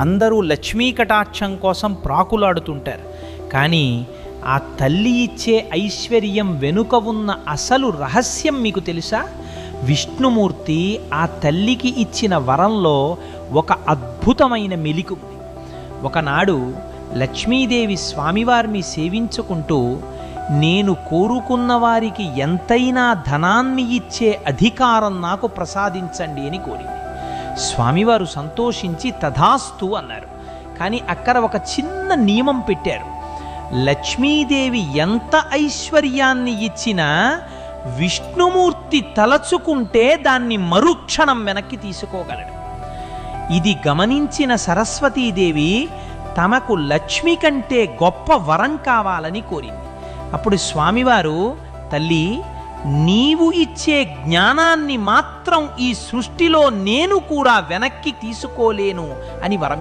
అందరూ లక్ష్మీ కటాక్షం కోసం ప్రాకులాడుతుంటారు. కానీ ఆ తల్లి ఇచ్చే ఐశ్వర్యం వెనుక ఉన్న అసలు రహస్యం మీకు తెలుసా? విష్ణుమూర్తి ఆ తల్లికి ఇచ్చిన వరంలో ఒక అద్భుతమైన మెలిక ఉంది. ఒకనాడు లక్ష్మీదేవి స్వామివారిని సేవించుకుంటూ, నేను కోరుకున్న వారికి ఎంతైనా ధనాన్ని ఇచ్చే అధికారం నాకు ప్రసాదించండి అని కోరింది. స్వామివారు సంతోషించి తథాస్తు అన్నారు. కానీ అక్కడ ఒక చిన్న నియమం పెట్టారు. లక్ష్మీదేవి ఎంత ఐశ్వర్యాన్ని ఇచ్చినా విష్ణుమూర్తి తలచుకుంటే దాన్ని మరుక్షణం వెనక్కి తీసుకోగలడు. ఇది గమనించిన సరస్వతీదేవి తమకు లక్ష్మి కంటే గొప్ప వరం కావాలని కోరింది. అప్పుడు స్వామివారు, తల్లి, నీవు ఇచ్చే జ్ఞానాన్ని మాత్రం ఈ సృష్టిలో నేను కూడా వెనక్కి తీసుకోలేను అని వరం